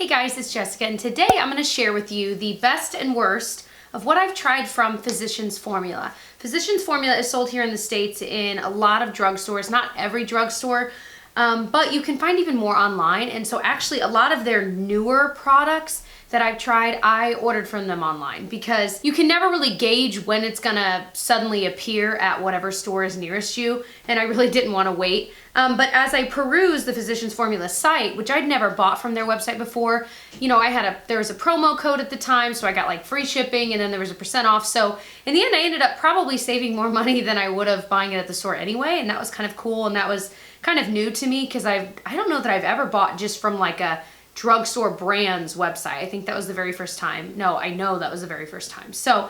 Hey guys, it's Jessica, and today I'm going to share with you the best and worst of what I've tried from Physicians Formula. Physicians Formula is sold here in the States in a lot of drugstores, not every drugstore, but you can find even more online. And so actually a lot of their newer products that I've tried, I ordered from them online because you can never really gauge when it's gonna suddenly appear at whatever store is nearest you, and I really didn't want to wait. But as I perused the Physicians Formula site, which I'd never bought from their website before, you know, there was a promo code at the time, so I got like free shipping, and then there was a % off. So in the end, I ended up probably saving more money than I would have buying it at the store anyway, and that was kind of cool, and that was kind of new to me because I don't know that I've ever bought just from like a drugstore brand's website. I think that was the very first time. No, I know that was the very first time. So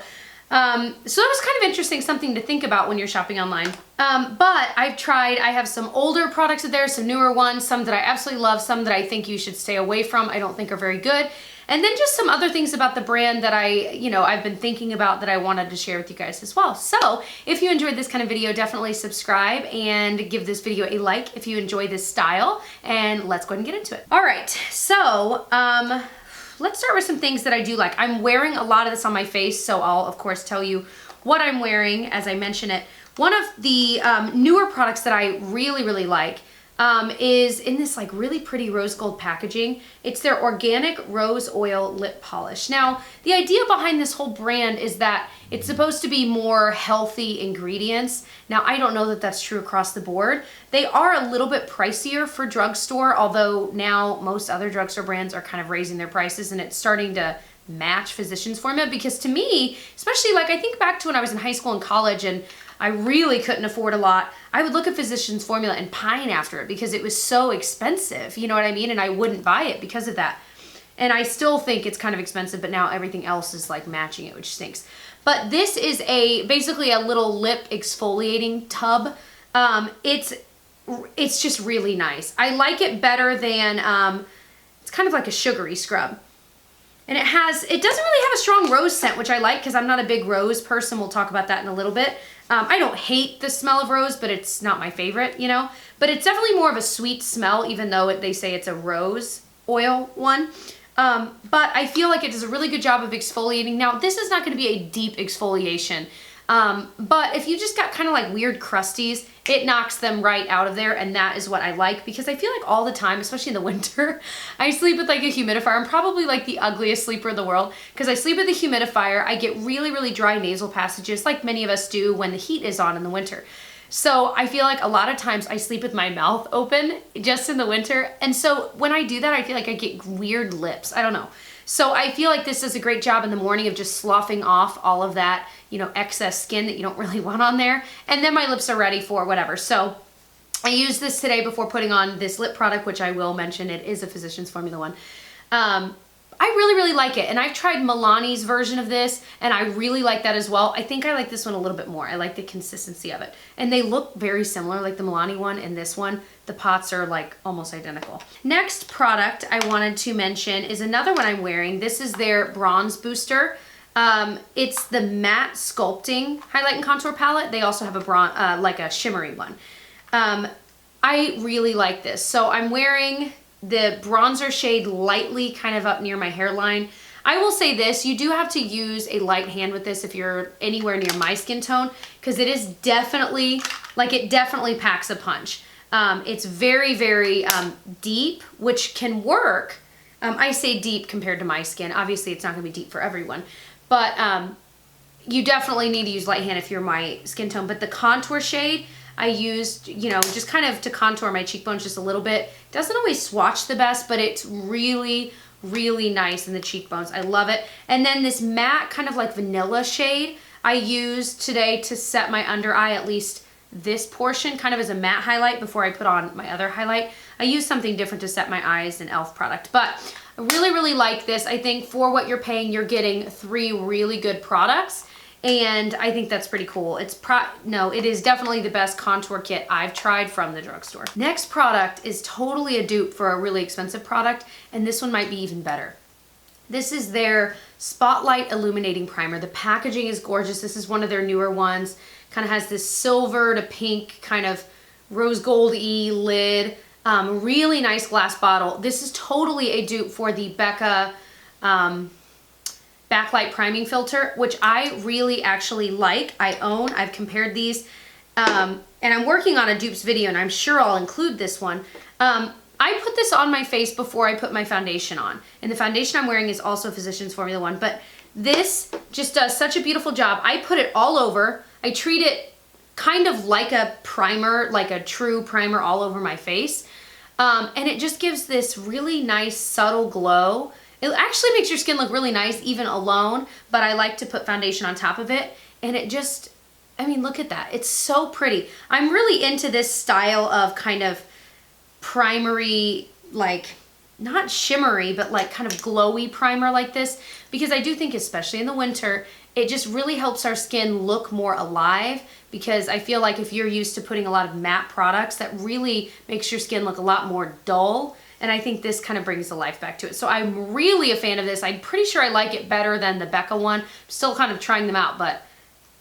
that was kind of interesting, something to think about when you're shopping online. But I have some older products there, some newer ones, some that I absolutely love, some that I think you should stay away from, I don't think are very good. And then just some other things about the brand that I've been thinking about that I wanted to share with you guys as well. So if you enjoyed this kind of video, definitely subscribe and give this video a like if you enjoy this style, and let's go ahead and get into it. All right, so let's start with some things that I do like. I'm wearing a lot of this on my face, so I'll of course tell you what I'm wearing as I mention it. One of the newer products that I really like is in this like really pretty rose gold packaging. It's their organic rose oil lip polish. Now, the idea behind this whole brand is that it's supposed to be more healthy ingredients. Now, I don't know that that's true across the board. They are a little bit pricier for drugstore, although now most other drugstore brands are kind of raising their prices, and it's starting to match Physicians Formula, because to me, especially like I think back to when I was in high school and college and I really couldn't afford a lot, I would look at Physicians Formula and pine after it because it was so expensive, you know what I mean? And I wouldn't buy it because of that. And I still think it's kind of expensive, but now everything else is like matching it, which stinks. But this is basically a little lip exfoliating tub. It's just really nice. I like it better than, it's kind of like a sugary scrub. And it doesn't really have a strong rose scent, which I like because I'm not a big rose person. We'll talk about that in a little bit. I don't hate the smell of rose, but it's not my favorite, you know? But it's definitely more of a sweet smell, even though they say it's a rose oil one. But I feel like it does a really good job of exfoliating. Now, this is not going to be a deep exfoliation. But if you just got kind of like weird crusties, it knocks them right out of there, and that is what I like, because I feel like all the time, especially in the winter, I sleep with like a humidifier. I'm probably like the ugliest sleeper in the world because I sleep with a humidifier. I get really dry nasal passages like many of us do when the heat is on in the winter. So I feel like a lot of times I sleep with my mouth open just in the winter, and so when I do that, I feel like I get weird lips. I don't know. So I feel like this does a great job in the morning of just sloughing off all of that, you know, excess skin that you don't really want on there. And then my lips are ready for whatever. So I used this today before putting on this lip product, which I will mention. It is a Physicians Formula one. I really like it. And I've tried Milani's version of this, and I really like that as well. I think I like this one a little bit more. I like the consistency of it. And they look very similar, like the Milani one and this one. The pots are like almost identical. Next product I wanted to mention is another one I'm wearing. This is their Bronze Booster. It's the Matte Sculpting Highlight and Contour Palette. They also have a like a shimmery one. I really like this. So I'm wearing the bronzer shade lightly kind of up near my hairline. I will say this, you do have to use a light hand with this if you're anywhere near my skin tone, because it is definitely, like it definitely packs a punch. It's very deep, which can work. I say deep compared to my skin. Obviously it's not gonna be deep for everyone, but you definitely need to use light hand if you're my skin tone. But the contour shade I used, you know, just kind of to contour my cheekbones just a little bit. Doesn't always swatch the best, but it's really nice in the cheekbones. I love it. And then this matte kind of like vanilla shade I used today to set my under eye, at least this portion, kind of as a matte highlight before I put on my other highlight. I used something different to set my eyes than e.l.f. product, but I really like this. I think for what you're paying, you're getting 3 really good products. And I think that's pretty cool. It is definitely the best contour kit I've tried from the drugstore. Next product is totally a dupe for a really expensive product, and this one might be even better. This is their Spotlight Illuminating Primer. The packaging is gorgeous. This is one of their newer ones. Kind of has this silver to pink kind of rose gold-y lid. Really nice glass bottle. This is totally a dupe for the Becca backlight priming filter, which I really actually like. I own. I've compared these. And I'm working on a dupes video, and I'm sure I'll include this one. I put this on my face before I put my foundation on. And the foundation I'm wearing is also Physicians Formula 1. But this just does such a beautiful job. I put it all over. I treat it kind of like a primer, like a true primer all over my face. And it just gives this really nice subtle glow. It actually makes your skin look really nice even alone, but I like to put foundation on top of it. And it just, I mean, look at that. It's so pretty. I'm really into this style of kind of primery, like not shimmery, but like kind of glowy primer like this, because I do think, especially in the winter, it just really helps our skin look more alive, because I feel like if you're used to putting a lot of matte products, that really makes your skin look a lot more dull. And I think this kind of brings the life back to it. So I'm really a fan of this. I'm pretty sure I like it better than the Becca one. I'm still kind of trying them out, but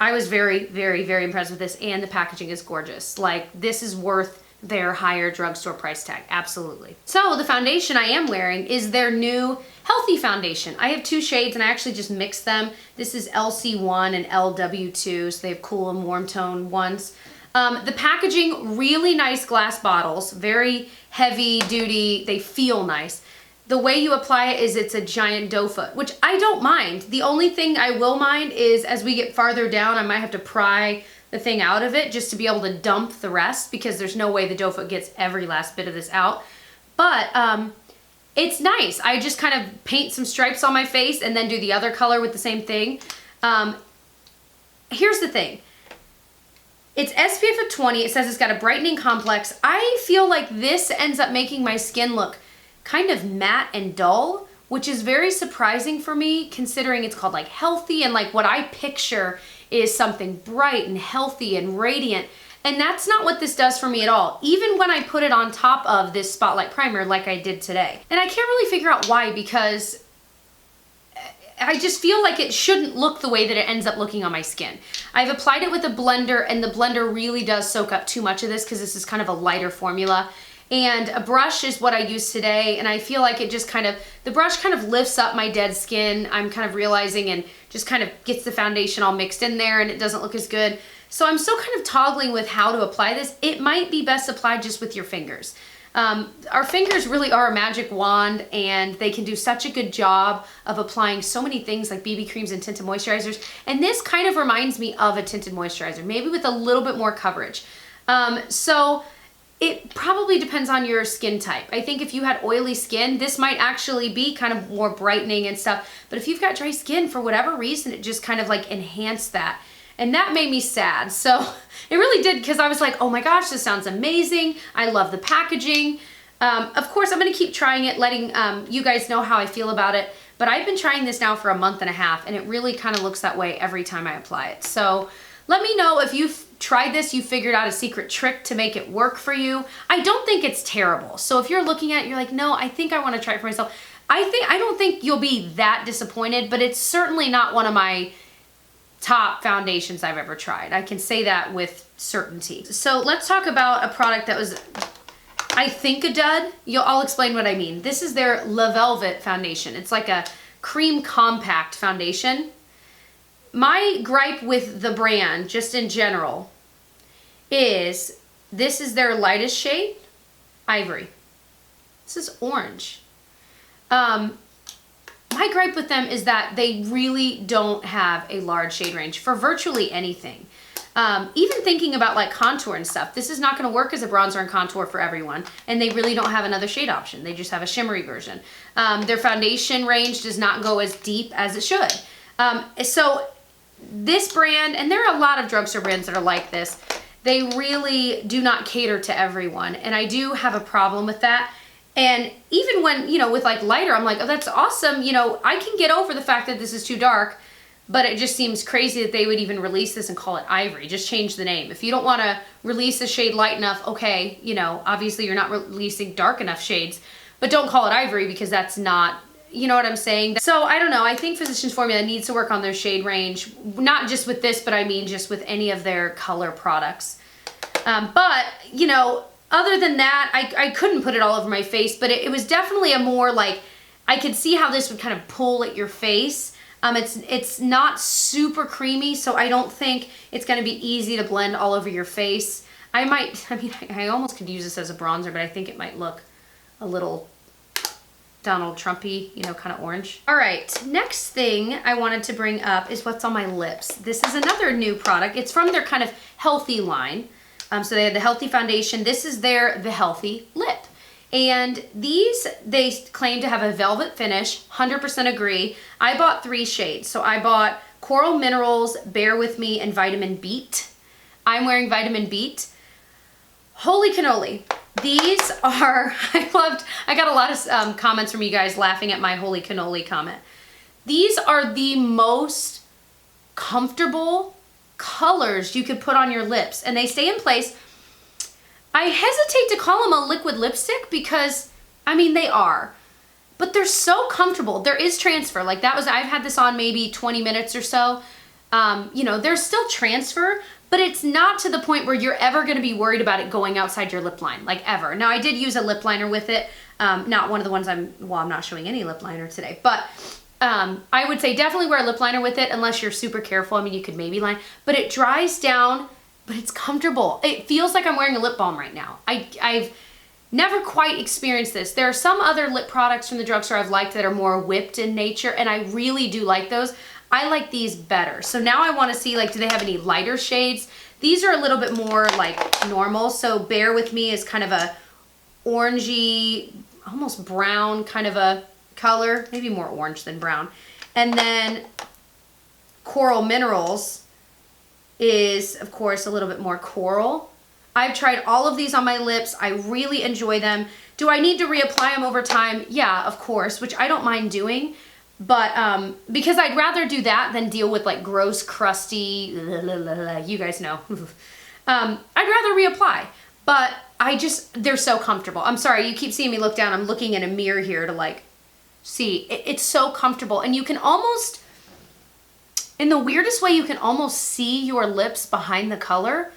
I was very, very, very impressed with this, and the packaging is gorgeous. Like, this is worth their higher drugstore price tag, absolutely. So the foundation I am wearing is their new Healthy Foundation. I have 2 shades, and I actually just mixed them. This is LC1 and LW2, so they have cool and warm tone ones. The packaging, really nice glass bottles, very heavy duty, they feel nice. The way you apply it is it's a giant doe foot, which I don't mind. The only thing I will mind is as we get farther down, I might have to pry the thing out of it just to be able to dump the rest, because there's no way the doe foot gets every last bit of this out. But it's nice. I just kind of paint some stripes on my face and then do the other color with the same thing. Here's the thing. It's SPF of 20. It says it's got a brightening complex. I feel like this ends up making my skin look kind of matte and dull, which is very surprising for me, considering it's called like healthy, and like what I picture is something bright and healthy and radiant. And that's not what this does for me at all, even when I put it on top of this Spotlight Primer like I did today. And I can't really figure out why, because I just feel like it shouldn't look the way that it ends up looking on my skin. I've applied it with a blender, and the blender really does soak up too much of this, because this is kind of a lighter formula. And a brush is what I used today, and I feel like it just kind of, the brush kind of lifts up my dead skin, I'm kind of realizing, and just kind of gets the foundation all mixed in there, and it doesn't look as good. So I'm still kind of toggling with how to apply this. It might be best applied just with your fingers. Our fingers really are a magic wand, and they can do such a good job of applying so many things like BB creams and tinted moisturizers. And this kind of reminds me of a tinted moisturizer, maybe with a little bit more coverage. So it probably depends on your skin type. I think if you had oily skin, this might actually be kind of more brightening and stuff. But if you've got dry skin, for whatever reason, it just kind of like enhanced that. And that made me sad. So it really did, because I was like, oh my gosh, this sounds amazing. I love the packaging. Of course, I'm gonna keep trying it, letting you guys know how I feel about it. But I've been trying this now for a month and a half, and it really kind of looks that way every time I apply it. So let me know if you've tried this, you figured out a secret trick to make it work for you. I don't think it's terrible. So if you're looking at it, you're like, no, I think I want to try it for myself. I don't think you'll be that disappointed, but it's certainly not one of my top foundations I've ever tried. I can say that with certainty. So let's talk about a product that was, I think, a dud. I'll explain what I mean. This is their La Velvet foundation. It's like a cream compact foundation. My gripe with the brand, just in general, is this is their lightest shade, Ivory. This is orange. My gripe with them is that they really don't have a large shade range for virtually anything. Even thinking about like contour and stuff, this is not going to work as a bronzer and contour for everyone, and they really don't have another shade option. They just have a shimmery version. Their foundation range does not go as deep as it should. So this brand, and there are a lot of drugstore brands that are like this, they really do not cater to everyone, and I do have a problem with that. And even when, you know, with like lighter, I'm like, oh, that's awesome. You know, I can get over the fact that this is too dark, but it just seems crazy that they would even release this and call it Ivory. Just change the name. If you don't want to release a shade light enough, okay, you know, obviously you're not releasing dark enough shades, but don't call it Ivory, because that's not, you know what I'm saying? So I don't know. I think Physicians Formula needs to work on their shade range, not just with this, but I mean just with any of their color products. But, you know, other than that, I couldn't put it all over my face, but it was definitely a more like, I could see how this would kind of pull at your face. It's not super creamy, so I don't think it's going to be easy to blend all over your face. I mean, I almost could use this as a bronzer, but I think it might look a little Donald Trumpy, you know, kind of orange. All right, next thing I wanted to bring up is what's on my lips. This is another new product. It's from their kind of healthy line. So they have the Healthy Foundation. This is the Healthy Lip. And these, they claim to have a velvet finish, 100% agree. I bought 3 shades. So I bought Coral Minerals, Bear With Me, and Vitamin Beet. I'm wearing Vitamin Beet. Holy cannoli. These are, I got a lot of comments from you guys laughing at my holy cannoli comment. These are the most comfortable colors you could put on your lips, and they stay in place. I hesitate to call them a liquid lipstick because, I mean, they are, but they're so comfortable. There is transfer. Like I've had this on maybe 20 minutes or so. You know, there's still transfer, but it's not to the point where you're ever going to be worried about it going outside your lip line, like ever. Now, I did use a lip liner with it. Not one of the ones I'm not showing any lip liner today, but I would say definitely wear a lip liner with it unless you're super careful. I mean, you could maybe line, but it dries down, but it's comfortable. It feels like I'm wearing a lip balm right now. I've never quite experienced this. There are some other lip products from the drugstore I've liked that are more whipped in nature, and I really do like those. I like these better. So now I want to see, like, do they have any lighter shades? These are a little bit more like normal. So Bear With Me is kind of a orangey, almost brown kind of a color, maybe more orange than brown. And then Coral Minerals is, of course, a little bit more coral. I've tried all of these on my lips. I really enjoy them. Do I need to reapply them over time? Yeah, of course, which I don't mind doing. But because I'd rather do that than deal with like gross, crusty, you guys know. I'd rather reapply, but they're so comfortable. I'm sorry, you keep seeing me look down. I'm looking in a mirror here to like see. It's so comfortable, and you can almost, in the weirdest way, you can almost see your lips behind the color,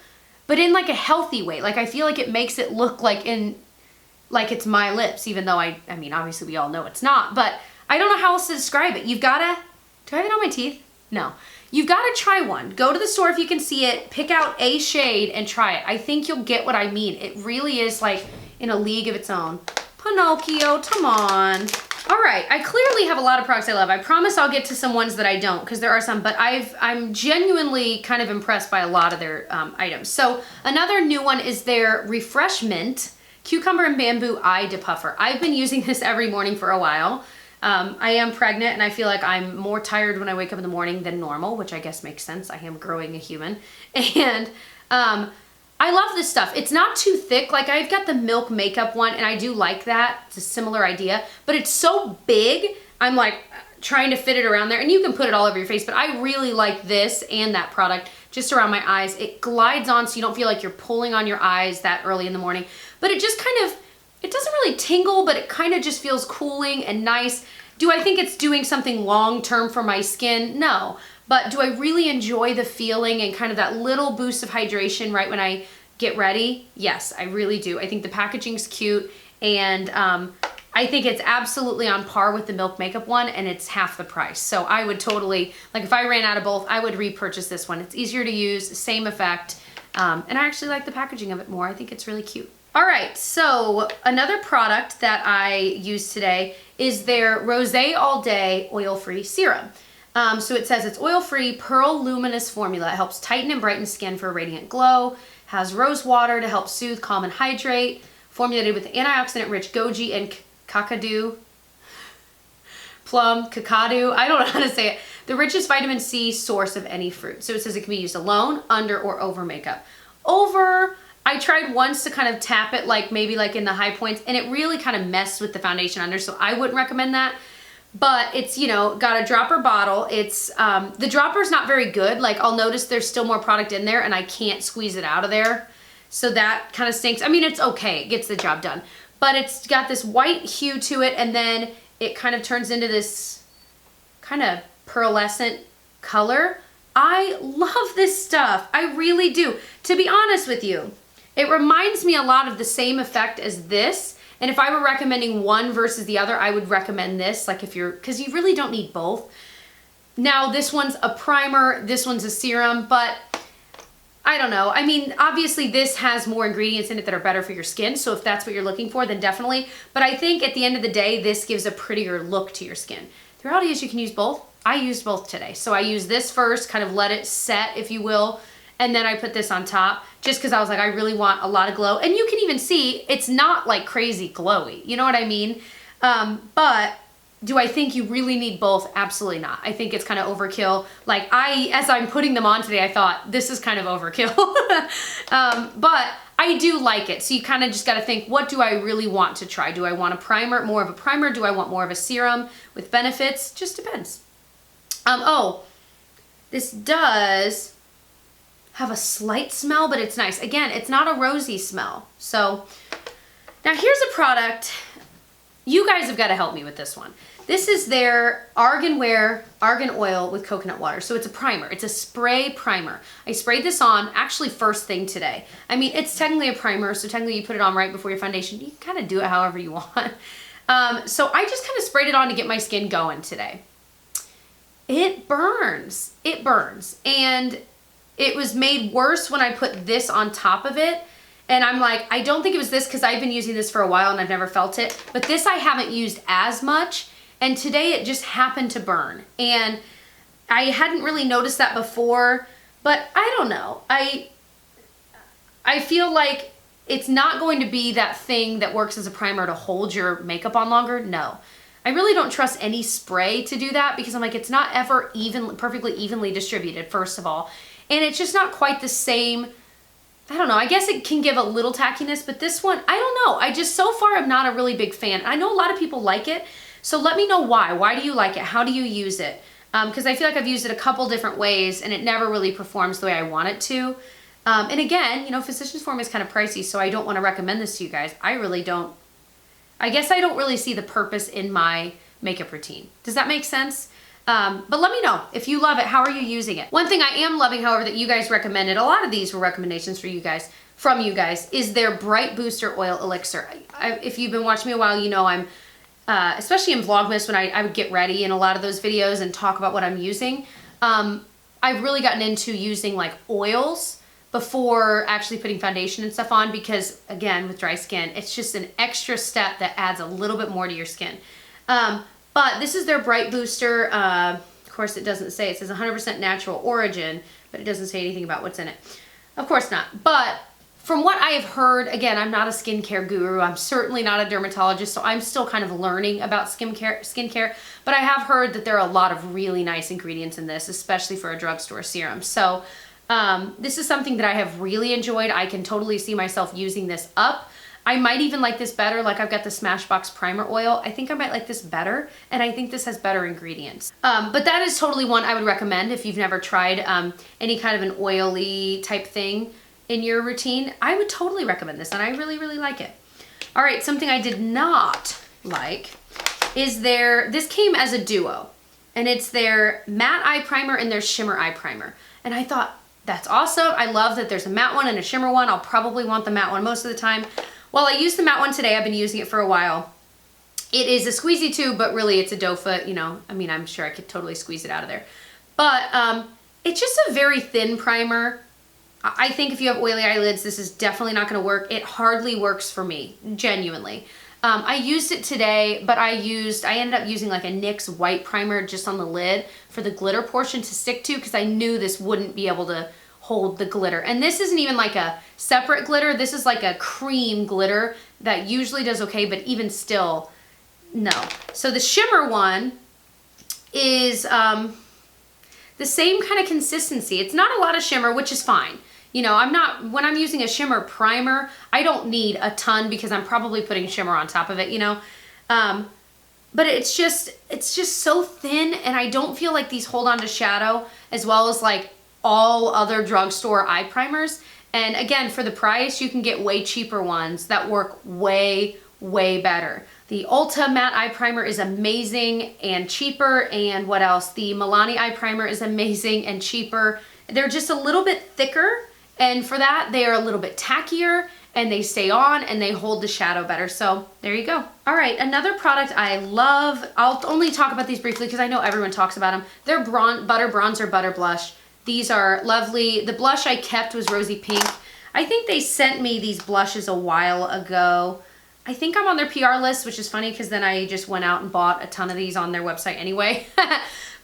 but in like a healthy way. Like I feel like it makes it look like it's my lips, even though I mean, obviously we all know it's not, but I don't know how else to describe it. You've got to, do I have it on my teeth? No. You've got to try one. Go to the store if you can see it, pick out a shade and try it. I think you'll get what I mean. It really is like in a league of its own. Pinocchio, come on. All right, I clearly have a lot of products I love. I promise I'll get to some ones that I don't, because there are some, but I'm genuinely kind of impressed by a lot of their items. So another new one is their Refreshmint Cucumber and Bamboo Eye Depuffer. I've been using this every morning for a while. I am pregnant, and I feel like I'm more tired when I wake up in the morning than normal, which I guess makes sense. I am growing a human. And I love this stuff. It's not too thick. Like I've got the Milk Makeup one, and I do like that. It's a similar idea, but it's so big. I'm like trying to fit it around there, and you can put it all over your face, but I really like this and that product just around my eyes. It glides on so you don't feel like you're pulling on your eyes that early in the morning, but it just kind of, it doesn't really tingle, but it kind of just feels cooling and nice. Do I think it's doing something long-term for my skin? No. But do I really enjoy the feeling and kind of that little boost of hydration right when I get ready? Yes, I really do. I think the packaging's cute, and I think it's absolutely on par with the Milk Makeup one, and it's half the price. So I would totally, like if I ran out of both, I would repurchase this one. It's easier to use, same effect, and I actually like the packaging of it more. I think it's really cute. All right, so another product that I used today is their Rosé All Day Oil-Free Serum. So it says it's oil-free, pearl luminous formula. It helps tighten and brighten skin for a radiant glow. Has rose water to help soothe, calm, and hydrate. Formulated with antioxidant-rich goji and kakadu. Plum, kakadu, I don't know how to say it. The richest vitamin C source of any fruit. So it says it can be used alone, under, or over makeup. Over, I tried once to kind of tap it, like maybe like in the high points, and it really kind of messed with the foundation under, so I wouldn't recommend that. But it's, you know, got a dropper bottle. It's, the dropper's not very good. Like I'll notice there's still more product in there and I can't squeeze it out of there. So that kind of stinks. I mean, it's okay, it gets the job done. But it's got this white hue to it, and then it kind of turns into this kind of pearlescent color. I love this stuff, I really do. To be honest with you, It reminds me a lot of the same effect as this. And if I were recommending one versus the other, I would recommend this, like if you're, because you really don't need both. Now this one's a primer, this one's a serum, but I don't know. I mean, obviously this has more ingredients in it that are better for your skin. So if that's what you're looking for, then definitely. But I think at the end of the day, this gives a prettier look to your skin. The reality is you can use both. I used both today. So I used this first, kind of let it set, if you will. And then I put this on top just because I was like, I really want a lot of glow. And you can even see it's not like crazy glowy. You know what I mean? But do I think you really need both? Absolutely not. I think it's kind of overkill. Like as I'm putting them on today, I thought this is kind of overkill. But I do like it. So you kind of just got to think, what do I really want to try? Do I want a primer, more of a primer? Do I want more of a serum with benefits? Just depends. Oh, this does have a slight smell, but it's nice. Again, it's not a rosy smell. So now here's a product. You guys have got to help me with this one. This is their Argan oil with coconut water. So it's a primer. It's a spray primer. I sprayed this on actually first thing today. I mean, it's technically a primer, so technically you put it on right before your foundation. You can kind of do it however you want. So I just kind of sprayed it on to get my skin going today. It burns. It burns. And it was made worse when I put this on top of it. And I'm like, I don't think it was this because I've been using this for a while and I've never felt it. But this I haven't used as much. And today it just happened to burn. And I hadn't really noticed that before. But I don't know. I feel like it's not going to be that thing that works as a primer to hold your makeup on longer. No. I really don't trust any spray to do that because I'm like, it's not ever perfectly evenly distributed, first of all. And it's just not quite the same. I don't know. I guess it can give a little tackiness, but this one, I don't know. I just, so far, I'm not a really big fan. I know a lot of people like it. So let me know why. Why do you like it? How do you use it? Because I feel like I've used it a couple different ways and it never really performs the way I want it to. And again, you know, Physicians Formula is kind of pricey, so I don't want to recommend this to you guys. I really don't. I guess I don't really see the purpose in my makeup routine. Does that make sense? But let me know if you love it. How are you using it? One thing I am loving, however, that you guys recommended, a lot of these were recommendations for you guys, from you guys, is their Bright Booster Oil Elixir. If you've been watching me a while, you know I'm, especially in Vlogmas when I would get ready in a lot of those videos and talk about what I'm using, I've really gotten into using like oils before actually putting foundation and stuff on because, again, with dry skin, it's just an extra step that adds a little bit more to your skin. But this is their Bright Booster. Of course, it doesn't say. It says 100% natural origin, but it doesn't say anything about what's in it. Of course not. But from what I have heard, again, I'm not a skincare guru. I'm certainly not a dermatologist, so I'm still kind of learning about skincare. But I have heard that there are a lot of really nice ingredients in this, especially for a drugstore serum. So this is something that I have really enjoyed. I can totally see myself using this up. I might even like this better. Like I've got the Smashbox Primer Oil. I think I might like this better, and I think this has better ingredients. But that is totally one I would recommend if you've never tried any kind of an oily type thing in your routine. I would totally recommend this, and I really, really like it. All right, something I did not like is this came as a duo, and it's their Matte Eye Primer and their Shimmer Eye Primer. And I thought, that's awesome. I love that there's a matte one and a shimmer one. I'll probably want the matte one most of the time. Well, I used the matte one today. I've been using it for a while. It is a squeezy tube, but really it's a doe foot, you know. I mean, I'm sure I could totally squeeze it out of there. But it's just a very thin primer. I think if you have oily eyelids, this is definitely not going to work. It hardly works for me, genuinely. I used it today, but I ended up using like a NYX white primer just on the lid for the glitter portion to stick to because I knew this wouldn't be able to hold the glitter. And this isn't even like a separate glitter. This is like a cream glitter that usually does okay, but even still, no. So the shimmer one is the same kind of consistency. It's not a lot of shimmer, which is fine. You know, when I'm using a shimmer primer, I don't need a ton because I'm probably putting shimmer on top of it, you know. But it's just so thin, and I don't feel like these hold on to shadow as well as like all other drugstore eye primers. And again, for the price, you can get way cheaper ones that work way, way better. The Ulta Matte Eye Primer is amazing and cheaper. And what else? The Milani Eye Primer is amazing and cheaper. They're just a little bit thicker And for that, they are a little bit tackier and they stay on and they hold the shadow better. So there you go. All right, another product I love, I'll only talk about these briefly because I know everyone talks about them. They're Butter Bronzer Butter Blush. These are lovely. The blush I kept was Rosy Pink. I think they sent me these blushes a while ago. I think I'm on their PR list, which is funny because then I just went out and bought a ton of these on their website anyway.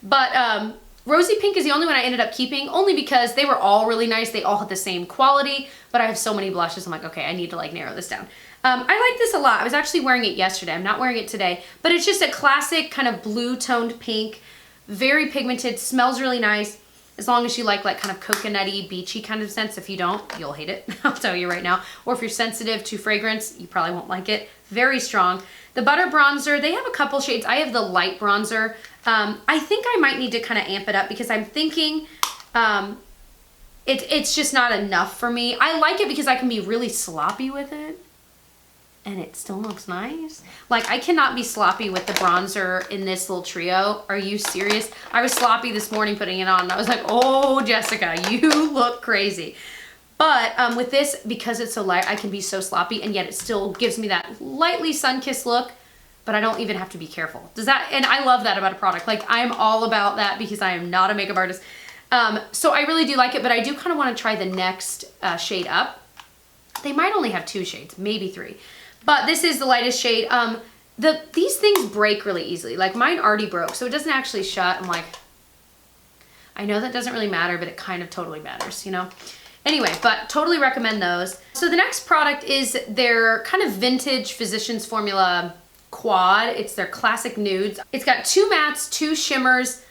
But Rosy Pink is the only one I ended up keeping, only because they were all really nice. They all had the same quality, but I have so many blushes. I'm like, okay, I need to like narrow this down. I like this a lot. I was actually wearing it yesterday. I'm not wearing it today, but it's just a classic kind of blue toned pink, very pigmented, smells really nice. As long as you like kind of coconutty, beachy kind of scents. If you don't, you'll hate it. I'll tell you right now. Or if you're sensitive to fragrance, you probably won't like it. Very strong. The Butter Bronzer, they have a couple shades. I have the light bronzer. I think I might need to kind of amp it up because I'm thinking it's just not enough for me. I like it because I can be really sloppy with it. And it still looks nice. Like, I cannot be sloppy with the bronzer in this little trio. Are you serious? I was sloppy this morning putting it on and I was like, oh, Jessica, you look crazy. But with this, because it's so light, I can be so sloppy and yet it still gives me that lightly sun-kissed look, but I don't even have to be careful. Does that, and I love that about a product. Like, I'm all about that because I am not a makeup artist. So I really do like it, but I do kind of want to try the next shade up. They might only have 2 shades, maybe 3. But this is the lightest shade. These things break really easily. Like, mine already broke, so it doesn't actually shut. I'm like, I know that doesn't really matter, but it kind of totally matters, you know? Anyway, but totally recommend those. So the next product is their kind of vintage Physicians Formula quad. It's their classic nudes. It's got 2 mattes, 2 shimmers.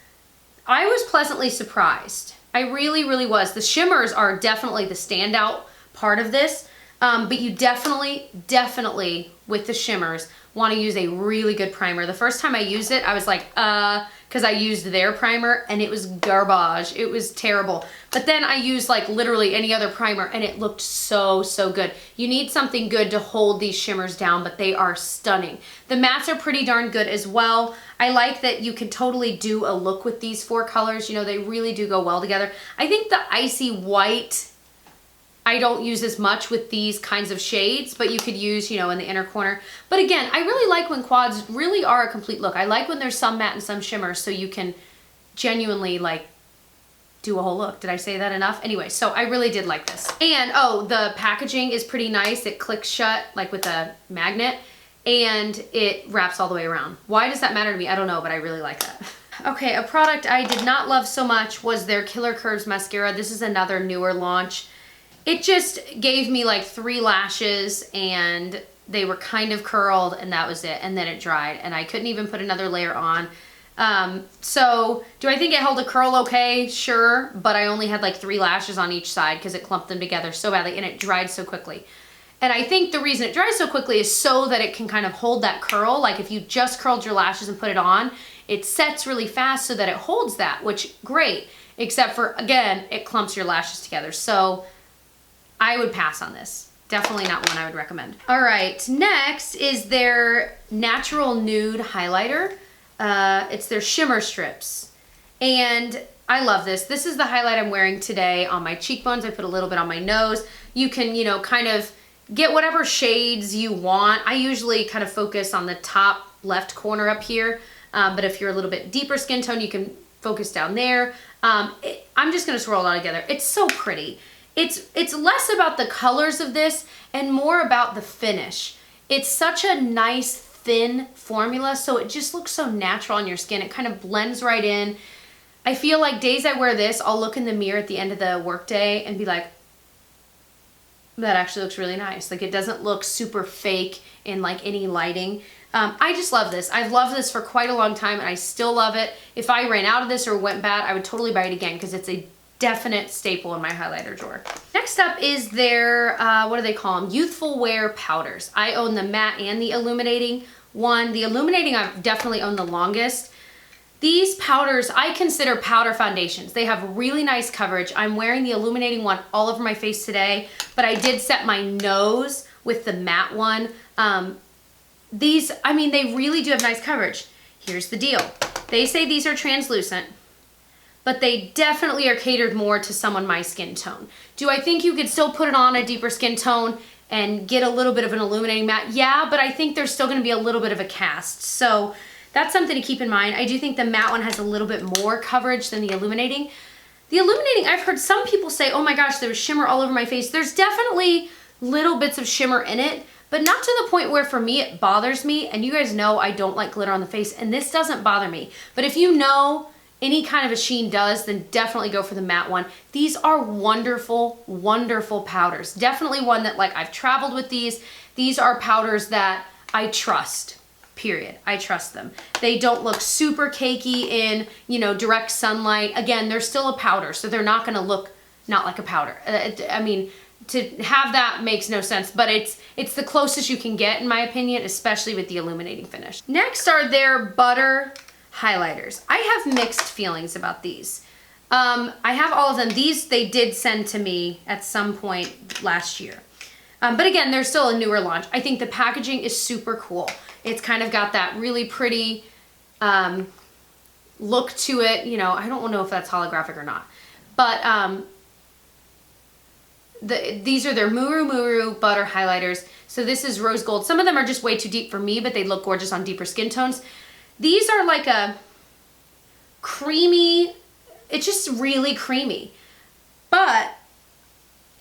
I was pleasantly surprised. I really, really was. The shimmers are definitely the standout part of this. But you definitely, with the shimmers, want to use a really good primer. The first time I used it, I was like, because I used their primer and it was garbage. It was terrible. But then I used like literally any other primer and it looked so, so good. You need something good to hold these shimmers down, but they are stunning. The mattes are pretty darn good as well. I like that you can totally do a look with these 4 colors. You know, they really do go well together. I think the icy white, I don't use as much with these kinds of shades, but you could use, you know, in the inner corner. But again, I really like when quads really are a complete look. I like when there's some matte and some shimmer so you can genuinely like do a whole look. Did I say that enough? Anyway, so I really did like this. And oh, the packaging is pretty nice. It clicks shut like with a magnet and it wraps all the way around. Why does that matter to me? I don't know, but I really like that. Okay, a product I did not love so much was their Killer Curves mascara. This is another newer launch. It just gave me like 3 lashes and they were kind of curled and that was it. And then it dried and I couldn't even put another layer on. So do I think it held a curl okay? Sure. But I only had like 3 lashes on each side because it clumped them together so badly and it dried so quickly. And I think the reason it dries so quickly is so that it can kind of hold that curl. Like if you just curled your lashes and put it on, it sets really fast so that it holds that, which great. Except for, again, it clumps your lashes together. So I would pass on this. Definitely not one I would recommend. All right, next is their Natural Nude Highlighter. It's their shimmer strips. And I love this. This is the highlight I'm wearing today on my cheekbones. I put a little bit on my nose. You can, you know, kind of get whatever shades you want. I usually kind of focus on the top left corner up here. But if you're a little bit deeper skin tone, you can focus down there. I'm just gonna swirl it all together. It's so pretty. It's less about the colors of this and more about the finish. It's such a nice thin formula, so it just looks so natural on your skin. It kind of blends right in. I feel like days I wear this, I'll look in the mirror at the end of the workday and be like, that actually looks really nice. Like it doesn't look super fake in like any lighting. I just love this. I've loved this for quite a long time and I still love it. If I ran out of this or went bad, I would totally buy it again because it's a definite staple in my highlighter drawer. Next up is their, what do they call them? Youthful Wear powders. I own the matte and the illuminating one. The illuminating I've definitely owned the longest. These powders, I consider powder foundations. They have really nice coverage. I'm wearing the illuminating one all over my face today, but I did set my nose with the matte one. These, I mean, they really do have nice coverage. Here's the deal. They say these are translucent, but they definitely are catered more to someone my skin tone. Do I think you could still put it on a deeper skin tone and get a little bit of an illuminating matte? Yeah, but I think there's still gonna be a little bit of a cast. So that's something to keep in mind. I do think the matte one has a little bit more coverage than the illuminating. The illuminating, I've heard some people say, oh my gosh, there was shimmer all over my face. There's definitely little bits of shimmer in it, but not to the point where for me it bothers me. And you guys know I don't like glitter on the face, and this doesn't bother me. But if you know any kind of a sheen does, then definitely go for the matte one. These are wonderful, wonderful powders. Definitely one that, like, I've traveled with these. These are powders that I trust. Period. I trust them. They don't look super cakey in, you know, direct sunlight. Again, they're still a powder, so they're not gonna look not like a powder. I mean, to have that makes no sense, but it's the closest you can get, in my opinion, especially with the illuminating finish. Next are their butter highlighters. I have mixed feelings about these. I have all of them. These they did send to me at some point last year. But again, they're still a newer launch. I think the packaging is super cool. It's kind of got that really pretty look to it. You know, I don't know if that's holographic or not. But these are their Muru butter highlighters. So this is rose gold. Some of them are just way too deep for me, but they look gorgeous on deeper skin tones. These are like a creamy, it's just really creamy. But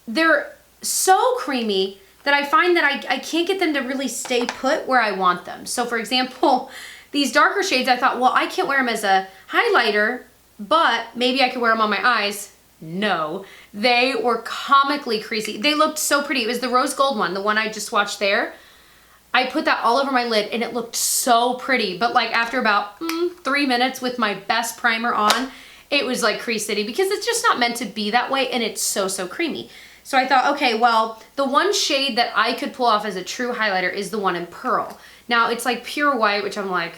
they're so creamy that I find that I can't get them to really stay put where I want them. So for example, these darker shades, I thought, well, I can't wear them as a highlighter, but maybe I could wear them on my eyes. No, they were comically creasy. They looked so pretty. It was the rose gold one, the one I just swatched there. I put that all over my lid and it looked so pretty, but like after about 3 minutes with my best primer on, it was like Crease City, because it's just not meant to be that way, and it's so creamy. So I thought, okay, well, the one shade that I could pull off as a true highlighter is the one in Pearl. Now it's like pure white, which I'm like,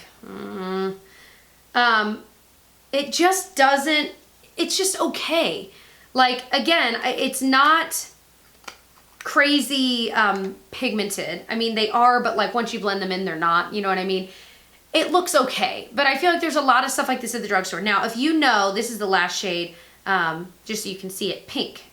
it just doesn't, it's just okay. Like, again, it's not crazy pigmented. I mean, they are, but like once you blend them in, they're not, you know what I mean? It looks okay, but I feel like there's a lot of stuff like this at the drugstore. Now, if you know, this is the last shade, just so you can see it, pink.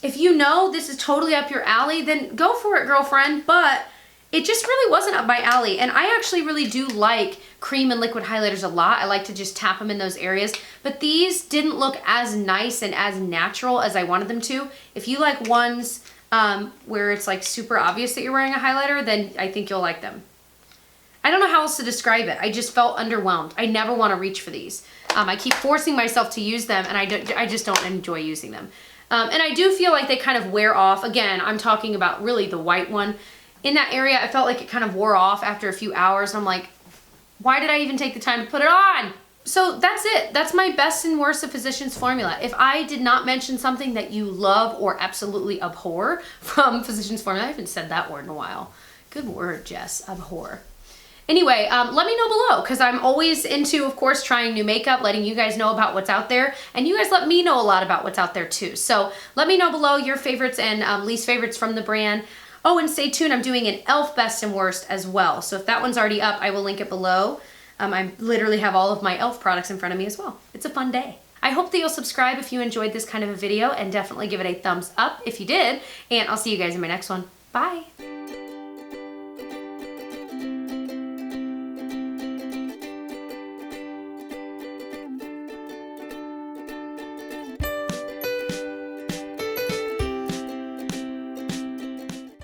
If you know this is totally up your alley, then go for it, girlfriend, but it just really wasn't up my alley. And I actually really do like cream and liquid highlighters a lot. I like to just tap them in those areas, but these didn't look as nice and as natural as I wanted them to. If you like ones where it's like super obvious that you're wearing a highlighter, then I think you'll like them. I don't know how else to describe it. I just felt underwhelmed. I never want to reach for these. I keep forcing myself to use them, and I just don't enjoy using them. And I do feel like they kind of wear off. Again, I'm talking about really the white one. In that area, I felt like it kind of wore off after a few hours. I'm like, why did I even take the time to put it on? So that's it. That's my best and worst of Physicians Formula. If I did not mention something that you love or absolutely abhor from Physicians Formula, I haven't said that word in a while. Good word, Jess, abhor. Anyway, let me know below, because I'm always into, of course, trying new makeup, letting you guys know about what's out there, and you guys let me know a lot about what's out there too. So let me know below your favorites and least favorites from the brand. Oh, and stay tuned, I'm doing an e.l.f. best and worst as well. So if that one's already up, I will link it below. I literally have all of my e.l.f. products in front of me as well. It's a fun day. I hope that you'll subscribe if you enjoyed this kind of a video, and definitely give it a thumbs up if you did, and I'll see you guys in my next one. Bye.